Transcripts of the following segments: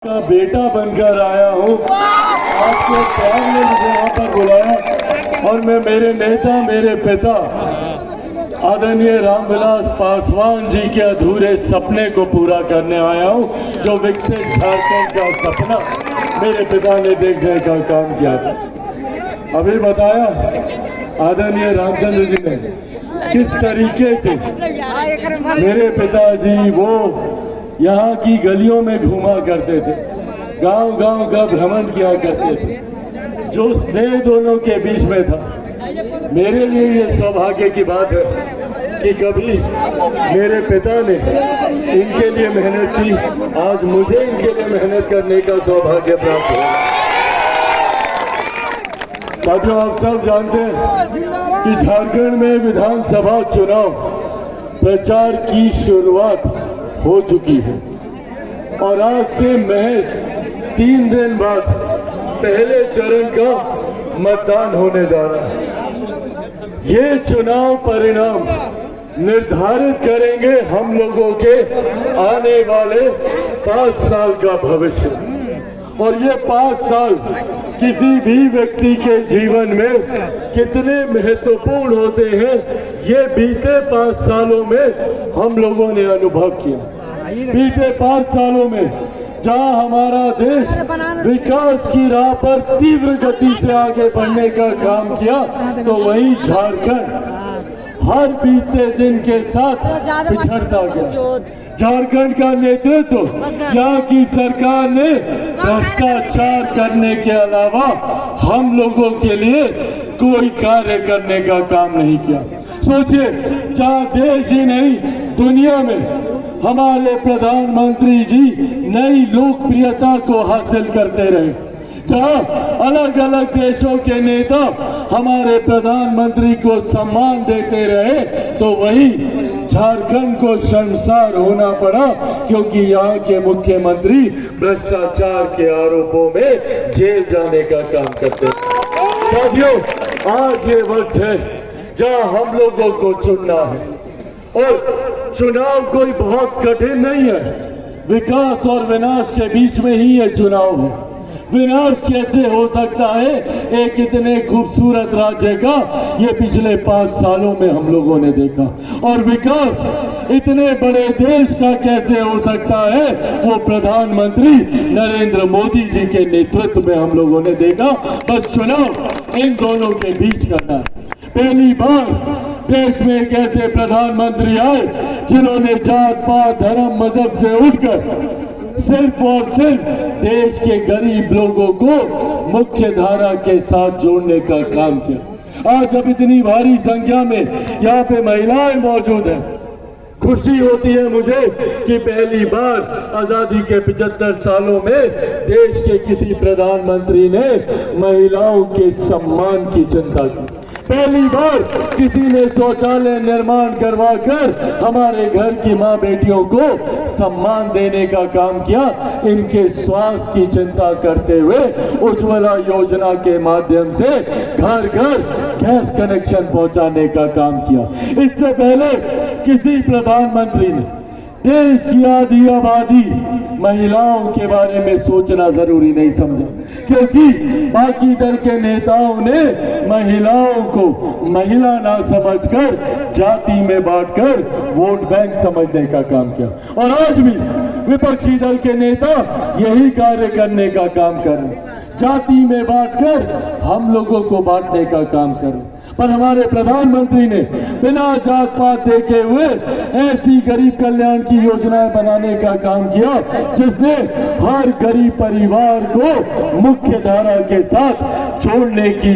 का बेटा बनकर आया हूँ। आपके प्यार ने मुझे यहाँ पर बुलाया और मैं मेरे नेता, मेरे पिता आदरणीय रामविलास पासवान जी के अधूरे सपने को पूरा करने आया हूँ, जो विकसित झारखंड का सपना मेरे पिता ने देखने का काम किया था। अभी बताया आदरणीय रामचंद्र जी ने किस तरीके से मेरे पिताजी वो यहाँ की गलियों में घूमा करते थे, गांव गांव का भ्रमण किया करते थे। जो स्नेह दोनों के बीच में था, मेरे लिए ये सौभाग्य की बात है कि कभी मेरे पिता ने इनके लिए मेहनत की, आज मुझे इनके लिए मेहनत करने का सौभाग्य प्राप्त हुआ। साथियों, आप सब जानते हैं कि झारखंड में विधानसभा चुनाव प्रचार की शुरुआत हो चुकी है और आज से महज 3 दिन बाद पहले चरण का मतदान होने जा रहा है। ये चुनाव परिणाम निर्धारित करेंगे हम लोगों के आने वाले 5 साल का भविष्य। और ये 5 साल किसी भी व्यक्ति के जीवन में कितने महत्वपूर्ण होते हैं, ये बीते 5 सालों में हम लोगों ने अनुभव किया। बीते 5 सालों में जहां हमारा देश विकास की राह पर तीव्र गति से आगे बढ़ने का काम किया, तो वहीं झारखंड हर बीते दिन के साथ पिछड़ता गया। झारखंड का नेतृत्व यहाँ की सरकार ने भ्रष्टाचार करने के अलावा हम लोगों के लिए कोई कार्य करने का काम नहीं किया। सोचिए, जहाँ देश ही नहीं दुनिया में हमारे प्रधानमंत्री जी नई लोकप्रियता को हासिल करते रहे, जहाँ अलग अलग देशों के नेता हमारे प्रधानमंत्री को सम्मान देते रहे, तो वहीं झारखंड को शर्मसार होना पड़ा क्योंकि यहाँ के मुख्यमंत्री भ्रष्टाचार के आरोपों में जेल जाने का काम करते हैं। साथियों, आज ये वक्त है जहाँ हम लोगों को चुनना है और चुनाव कोई बहुत कठिन नहीं है। विकास और विनाश के बीच में ही ये चुनाव है। विनाश कैसे हो सकता है एक इतने खूबसूरत राज्य का, ये पिछले 5 सालों में हम लोगों ने देखा। और विकास इतने बड़े देश का कैसे हो सकता है, वो प्रधानमंत्री नरेंद्र मोदी जी के नेतृत्व में हम लोगों ने देखा। बस चुनाव इन दोनों के बीच करना है। पहली बार देश में एक ऐसे प्रधानमंत्री आए जिन्होंने जात पात धर्म मजहब से उठकर सिर्फ और सिर्फ देश के गरीब लोगों को मुख्य धारा के साथ जोड़ने का काम किया। आज जब इतनी भारी संख्या में यहाँ पे महिलाएं मौजूद हैं, खुशी होती है मुझे कि पहली बार आजादी के 75 सालों में देश के किसी प्रधानमंत्री ने महिलाओं के सम्मान की चिंता की। पहली बार किसी ने शौचालय निर्माण करवाकर हमारे घर की मां बेटियों को सम्मान देने का काम किया। इनके स्वास्थ्य की चिंता करते हुए उज्ज्वला योजना के माध्यम से घर घर गैस कनेक्शन पहुंचाने का काम किया। इससे पहले किसी प्रधानमंत्री ने देश की आधी आबादी महिलाओं के बारे में सोचना जरूरी नहीं समझा, क्योंकि बाकी दल के नेताओं ने महिलाओं को महिला ना समझकर जाति में बांटकर वोट बैंक समझने का काम किया। और आज भी विपक्षी दल के नेता यही कार्य करने का काम कर रहे, जाति में बांटकर हम लोगों को बांटने का काम कर रहे। पर हमारे प्रधानमंत्री ने बिना जात पात देखे हुए ऐसी गरीब कल्याण की योजनाएं बनाने का काम किया जिसने हर गरीब परिवार को मुख्य धारा के साथ जोड़ने की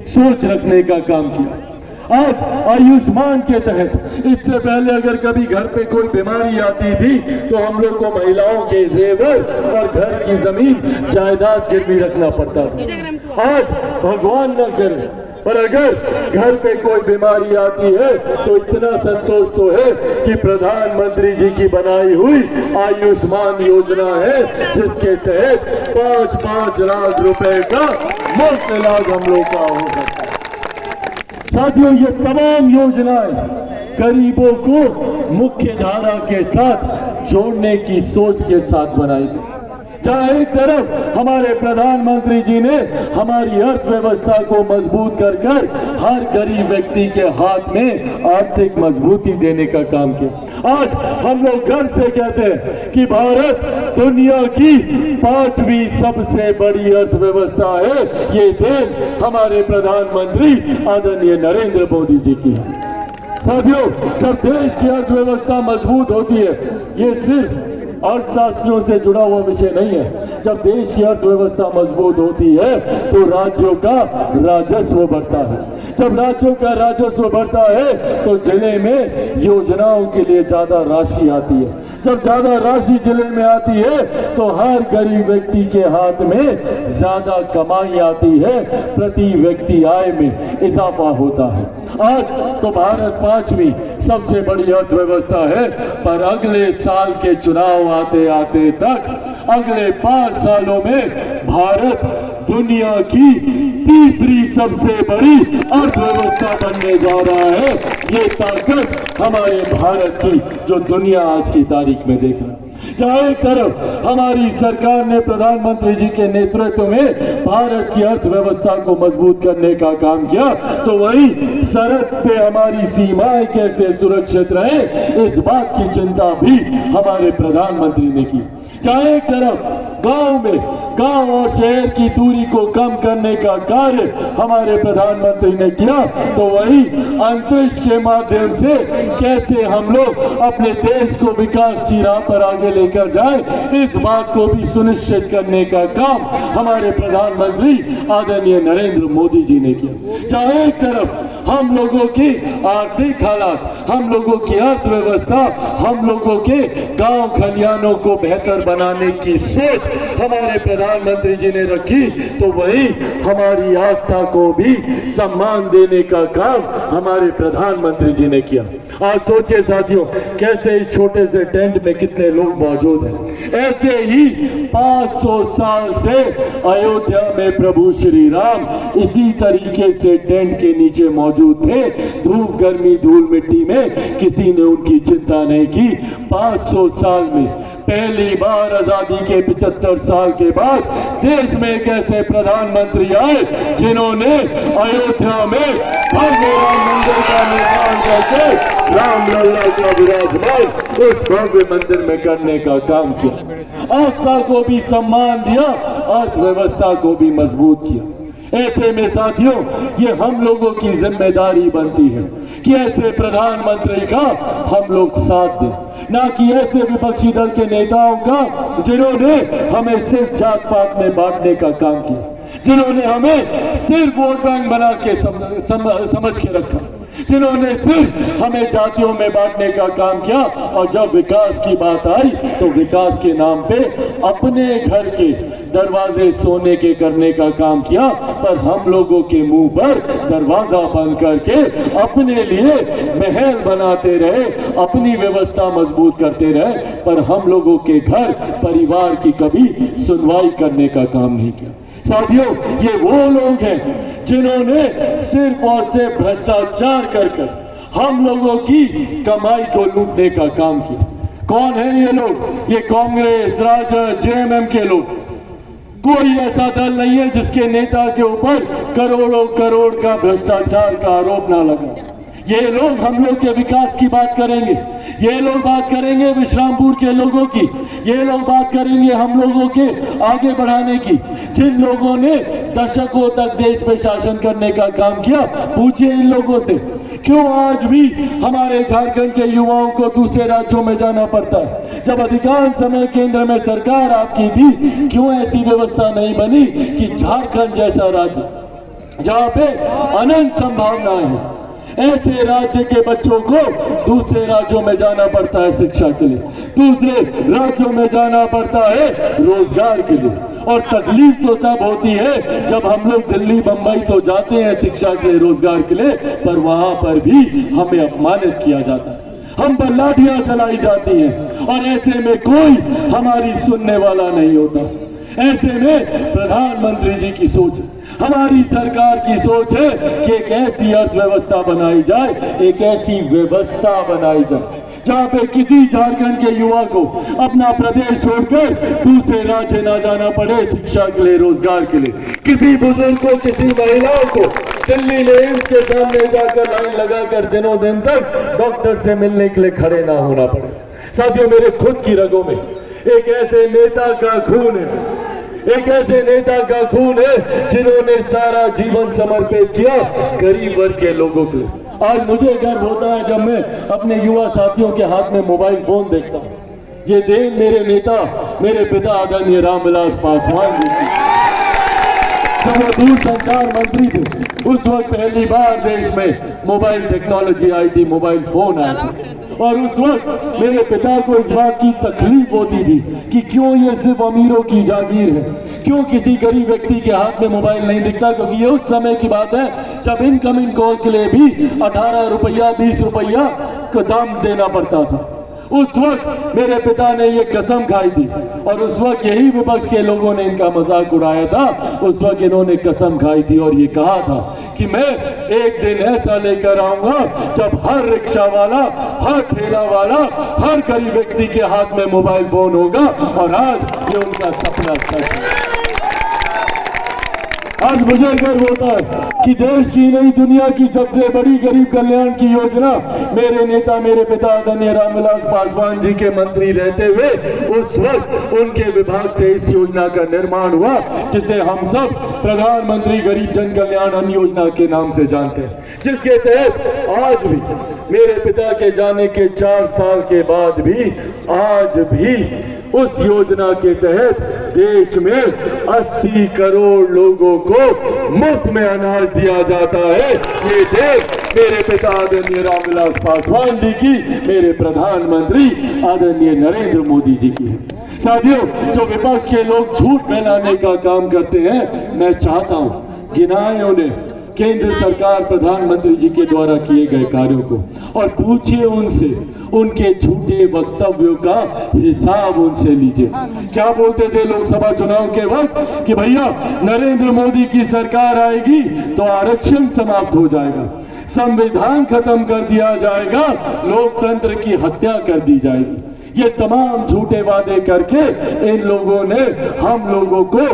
सोच रखने का काम किया। आज आयुष्मान के तहत इससे पहले अगर कभी घर पे कोई बीमारी आती थी तो हम लोग को महिलाओं के जेवर और घर की जमीन जायदाद गिरवी रखना पड़ता था। आज भगवान न करे, पर अगर घर पे कोई बीमारी आती है तो इतना संतोष तो है कि प्रधानमंत्री जी की बनाई हुई आयुष्मान योजना है, जिसके तहत 5-5 लाख रुपए का मुफ्त इलाज हम लोग का हो सकता है। साथियों, ये तमाम योजनाएं गरीबों को मुख्य धारा के साथ जोड़ने की सोच के साथ बनाई गई। जहां एक तरफ हमारे प्रधानमंत्री जी ने हमारी अर्थव्यवस्था को मजबूत कर हर गरीब व्यक्ति के हाथ में आर्थिक मजबूती देने का काम किया। आज हम लोग गर्व से कहते हैं कि भारत दुनिया की 5वीं सबसे बड़ी अर्थव्यवस्था है। ये देन हमारे प्रधानमंत्री आदरणीय नरेंद्र मोदी जी की है। साथियों, जब देश की अर्थव्यवस्था मजबूत होती है, ये सिर्फ अर्थशास्त्रियों से जुड़ा हुआ विषय नहीं है। जब देश की अर्थव्यवस्था मजबूत होती है तो राज्यों का राजस्व बढ़ता है। जब राज्यों का राजस्व बढ़ता है तो जिले में योजनाओं के लिए ज्यादा राशि आती है। जब ज्यादा राशि जिले में आती है तो हर गरीब व्यक्ति के हाथ में ज्यादा कमाई आती है, प्रति व्यक्ति आय में इजाफा होता है। आज तो भारत 5वीं सबसे बड़ी अर्थव्यवस्था है, पर अगले साल के चुनाव आते आते तक अगले 5 सालों में भारत दुनिया की 3री सबसे बड़ी अर्थव्यवस्था बनने जा रहा है। ये ताकत हमारे भारत की जो दुनिया आज की तारीख में देख रहा है। जहां एक तरफ हमारी सरकार ने प्रधानमंत्री जी के नेतृत्व में भारत की अर्थव्यवस्था को मजबूत करने का काम किया, तो वहीं सरहद पे हमारी सीमाएं कैसे सुरक्षित रहे, इस बात की चिंता भी हमारे प्रधानमंत्री ने की। जहां एक तरफ गांव और शहर की दूरी को कम करने का कार्य हमारे प्रधानमंत्री ने किया, तो वहीं अंतरिक्ष के माध्यम से कैसे हम लोग अपने देश को विकास की राह पर आगे लेकर जाए, इस बात को भी सुनिश्चित करने का काम हमारे प्रधानमंत्री आदरणीय नरेंद्र मोदी जी ने किया। जहां एक तरफ हम लोगों की आर्थिक हालात, हम लोगों की अर्थव्यवस्था, हम लोगों के गांव खलियानों को बेहतर बनाने की सोच हमारे प्रधानमंत्री जी ने रखी, तो वहीं हमारी आस्था को भी सम्मान देने का काम हमारे प्रधानमंत्री जी ने किया। आज सोचिए साथियों, कैसे इस छोटे से टेंट में कितने लोग मौजूद हैं। ऐसे ही 500 साल से अयोध्या में प्रभु श्री राम इसी तरीके से टेंट के नीचे मौजूद थे। धूप गर्मी धूल मिट्टी में किसी ने उनकी चिंता नहीं की। 500 साल में पहली बार आजादी के 75 साल के बाद देश में एक ऐसे प्रधानमंत्री आए जिन्होंने अयोध्या में भव्य राम मंदिर का निर्माण करके रामलला का विराजमान उस भव्य मंदिर में करने का काम किया। आस्था को भी सम्मान दिया, अर्थव्यवस्था को भी मजबूत किया। ऐसे में साथियों, ये हम लोगों की जिम्मेदारी बनती है कि ऐसे प्रधानमंत्री का हम लोग साथ दें, ना कि ऐसे विपक्षी दल के नेताओं का जिन्होंने हमें सिर्फ जात पात में बांटने का काम किया, जिन्होंने हमें सिर्फ वोट बैंक बना के समझ के रखा, जिन्होंने सिर्फ हमें जातियों में बांटने का काम किया, और जब विकास की बात आई तो विकास के नाम पे अपने घर के दरवाजे सोने के करने का काम किया। पर हम लोगों के मुंह पर दरवाजा बंद करके अपने लिए महल बनाते रहे, अपनी व्यवस्था मजबूत करते रहे, पर हम लोगों के घर परिवार की कभी सुनवाई करने का काम नहीं किया। साथियों, ये वो लोग हैं जिन्होंने सिर्फ और सिर्फ भ्रष्टाचार कर हम लोगों की कमाई को लूटने का काम किया। कौन है ये लोग? ये कांग्रेस, राजद, जेएमएम के लोग। कोई ऐसा दल नहीं है जिसके नेता के ऊपर करोड़ों करोड़ का भ्रष्टाचार का आरोप ना लगा। ये लोग हम लोग के विकास की बात करेंगे, ये लोग बात करेंगे विश्रामपुर के लोगों की, ये लोग बात करेंगे हम लोगों के आगे बढ़ाने की, जिन लोगों ने दशकों तक देश पे शासन करने का काम किया। पूछिए इन लोगों से, क्यों आज भी हमारे झारखंड के युवाओं को दूसरे राज्यों में जाना पड़ता है? जब अधिकांश समय केंद्र में सरकार आपकी थी, क्यों ऐसी व्यवस्था नहीं बनी कि झारखंड जैसा राज्य जहां पे अनंत संभावनाएं हैं, ऐसे राज्य के बच्चों को दूसरे राज्यों में जाना पड़ता है शिक्षा के लिए, दूसरे राज्यों में जाना पड़ता है रोजगार के लिए। और तकलीफ तो तब होती है जब हम लोग दिल्ली बंबई तो जाते हैं शिक्षा के लिए, रोजगार के लिए, पर वहां पर भी हमें अपमानित किया जाता है, हम पर लाठियां चलाई जाती हैं, और ऐसे में कोई हमारी सुनने वाला नहीं होता। ऐसे में प्रधानमंत्री जी की सोच है, हमारी सरकार की सोच है कि एक ऐसी अर्थव्यवस्था बनाई जाए, एक ऐसी व्यवस्था बनाई जाए जहां पे किसी झारखंड के युवा को अपना प्रदेश छोड़कर दूसरे राज्य ना जाना पड़े शिक्षा के लिए, रोजगार के लिए, किसी बुजुर्ग को, किसी महिलाओं को दिल्ली में एम्स के सामने जाकर लाइन लगाकर दिनों दिन तक डॉक्टर से मिलने के लिए खड़े ना होना पड़े। साथियों, मेरे खुद की रगों में एक ऐसे नेता का खून है, एक ऐसे नेता का खून है जिन्होंने सारा जीवन समर्पित किया गरीब वर्ग के लोगों के लिए। आज मुझे गर्व होता है जब मैं अपने युवा साथियों के हाथ में मोबाइल फोन देखता हूं। ये देन मेरे नेता, मेरे पिता आदरणीय रामविलास पासवान जी की। जब वो दूरसंचार मंत्री थे उस वक्त पहली बार देश में मोबाइल टेक्नोलॉजी आई थी, मोबाइल फोन आया था, और उस वक्त मेरे पिता को इस बात की तकलीफ होती थी कि क्यों ये सिर्फ अमीरों की जागीर है, क्यों किसी गरीब व्यक्ति के हाथ में मोबाइल नहीं दिखता, क्योंकि ये उस समय की बात है जब इनकमिंग कॉल के लिए भी 18 रुपया 20 रुपया का दाम देना पड़ता था। उस वक्त मेरे पिता ने ये कसम खाई थी, और उस वक्त यही विपक्ष के लोगों ने इनका मजाक उड़ाया था। उस वक्त इन्होंने कसम खाई थी और ये कहा था कि मैं एक दिन ऐसा लेकर आऊंगा जब हर रिक्शा वाला, हर ठेला वाला, हर गरीब व्यक्ति के हाथ में मोबाइल फोन होगा। और आज ये उनका सपना सच है। आज मुझे गर्व होता है कि देश की नहीं, दुनिया की सबसे बड़ी गरीब कल्याण की योजना मेरे नेता, मेरे पिता आदरणीय रामविलास पासवान जी के मंत्री रहते हुए उस वक्त उनके विभाग से इस योजना का निर्माण हुआ, जिसे हम सब प्रधानमंत्री गरीब जन कल्याण अन्न योजना के नाम से जानते हैं, जिसके तहत आज भी मेरे पिता के जाने के 4 साल के बाद भी आज भी उस योजना के तहत देश में 80 करोड़ लोगों को मुफ्त में अनाज दिया जाता है। ये देश मेरे पिता आदरणीय रामविलास पासवान जी की, मेरे प्रधानमंत्री आदरणीय नरेंद्र मोदी जी की है। साथियों, जो विपक्ष के लोग झूठ फैलाने का काम करते हैं, मैं चाहता हूं गिनाएं उन्हें केंद्र सरकार प्रधानमंत्री जी के द्वारा किए गए कार्यों को, और पूछिए उनसे, उनके झूठे वक्तव्यों का हिसाब उनसे लीजिए। क्या बोलते थे लोकसभा चुनाव के वक्त कि भैया नरेंद्र मोदी की सरकार आएगी तो आरक्षण समाप्त हो जाएगा, संविधान खत्म कर दिया जाएगा, लोकतंत्र की हत्या कर दी जाएगी। ये तमाम झूठे वादे करके इन लोगों ने हम लोगों को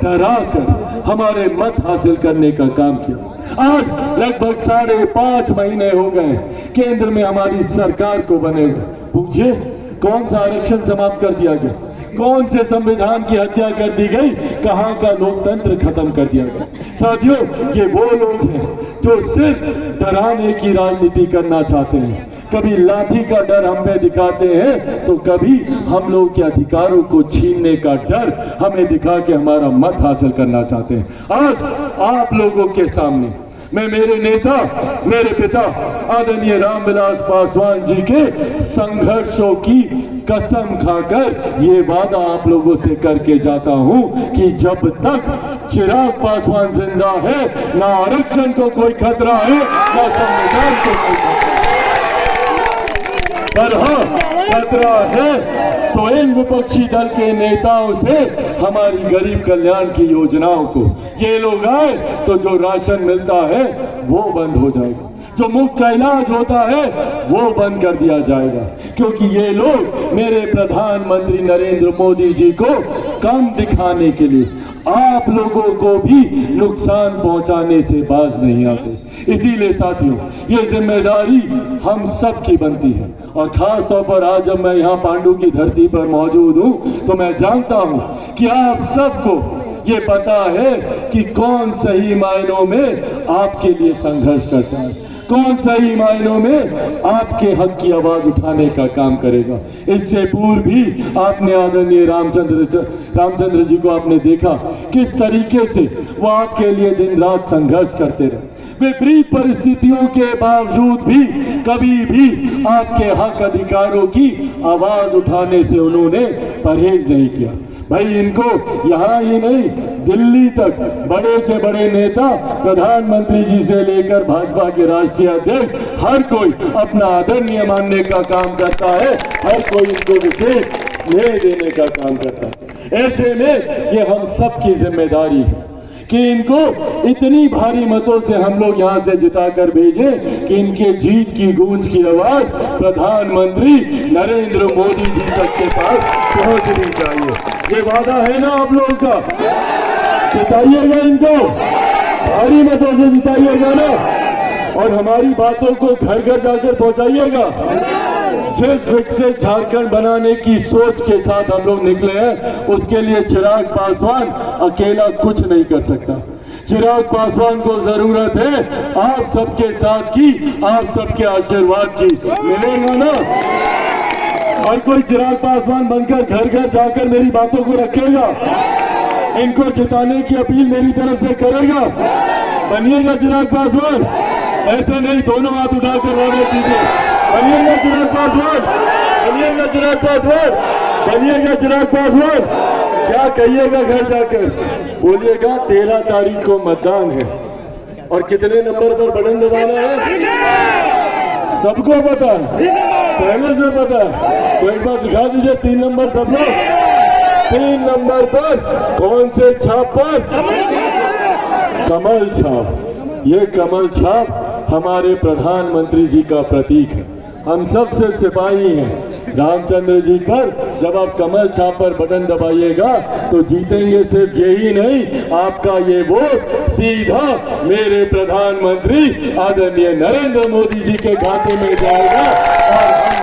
डराकर हमारे मत हासिल करने का काम किया। आज लगभग 5.5 महीने हो गए केंद्र में हमारी सरकार को बने हुए। पूछिए कौन सा आरक्षण समाप्त कर दिया गया, कौन से संविधान की हत्या कर दी गई, कहां का लोकतंत्र खत्म कर दिया गया। साथियों, ये वो लोग हैं जो सिर्फ डराने की राजनीति करना चाहते हैं। कभी लाठी का डर हम पे दिखाते हैं तो कभी हम लोग के अधिकारों को छीनने का डर हमें दिखा के हमारा मत हासिल करना चाहते हैं। आज आप लोगों के सामने मैं मेरे नेता, मेरे पिता आदरणीय रामविलास पासवान जी के संघर्षों की कसम खाकर ये वादा आप लोगों से करके जाता हूं कि जब तक चिराग पासवान जिंदा है, ना आरक्षण को कोई खतरा है, ना संविधान को कोई खतरा है। पर हाँ, खतरा है तो इन विपक्षी दल के नेताओं से हमारी गरीब कल्याण की योजनाओं को। ये लोग आए तो जो राशन मिलता है वो बंद हो जाएगा, जो मुफ्त का इलाज होता है वो बंद कर दिया जाएगा, क्योंकि ये लोग मेरे प्रधानमंत्री नरेंद्र मोदी जी को कम दिखाने के लिए आप लोगों को भी नुकसान पहुंचाने से बाज नहीं आते। इसीलिए साथियों, ये जिम्मेदारी हम सब की बनती है, और खास तौर पर आज जब मैं यहाँ पांडु की धरती पर मौजूद हूँ तो मैं जानता हूँ कि आप सबको ये पता है कि कौन सही मायनों में आपके लिए संघर्ष करता है, कौन सही मायनों में आपके हक की आवाज उठाने का काम करेगा। इससे पूर्व भी आपने आदरणीय रामचंद्र जी को आपने देखा किस तरीके से वो आपके लिए दिन रात संघर्ष करते रहे। विपरीत परिस्थितियों के बावजूद भी कभी भी आपके हक अधिकारों की आवाज उठाने से उन्होंने परहेज नहीं किया। भाई, इनको यहाँ ही नहीं दिल्ली तक बड़े से बड़े नेता, प्रधानमंत्री जी से लेकर भाजपा के राष्ट्रीय अध्यक्ष, हर कोई अपना आदरणीय मानने का काम करता है, हर कोई इनको विशेष स्नेह देने का काम करता है। ऐसे में ये हम सबकी जिम्मेदारी है कि इनको इतनी भारी मतों से हम लोग यहाँ से जिता कर भेजें कि इनके जीत की गूंज की आवाज प्रधानमंत्री नरेंद्र मोदी जी तक के पास पहुंचनी चाहिए। ये वादा है ना आप लोगों का? जिताइएगा इनको, भारी मतों से जिताइएगा ना, और हमारी बातों को घर घर जाकर पहुंचाइएगा। जिस विकसित झारखंड बनाने की सोच के साथ हम लोग निकले हैं, उसके लिए चिराग पासवान अकेला कुछ नहीं कर सकता। चिराग पासवान को जरूरत है आप सबके साथ की, आप सबके आशीर्वाद की। मिलेगा ना? और कोई चिराग पासवान बनकर घर घर जाकर मेरी बातों को रखेगा, इनको जिताने की अपील मेरी तरफ से करेगा? बनिएगा चिराग पासवान, ऐसे नहीं दोनों हाथ उठाकर वादा कीजिए। बनिएगा चिराग पासवान, बनिएगा चिराग पासवान, बनिएगा चिराग पासवान। क्या कहिएगा घर जाकर? बोलिएगा 13 तारीख को मतदान है और कितने नंबर पर बटन दबाना है सबको पता है, पहले से पता है। तो एक बार दिखा दीजिए 3 नंबर सब लोग। 3 नंबर पर कौन से छाप पर? कमल छाप। ये कमल छाप हमारे प्रधानमंत्री जी का प्रतीक है। हम सब सिर्फ सिपाही हैं रामचंद्र जी पर। जब आप कमल छाप पर बटन दबाइएगा तो जीतेंगे सिर्फ यही नहीं, आपका ये वोट सीधा मेरे प्रधानमंत्री आदरणीय नरेंद्र मोदी जी के खाते में जाएगा और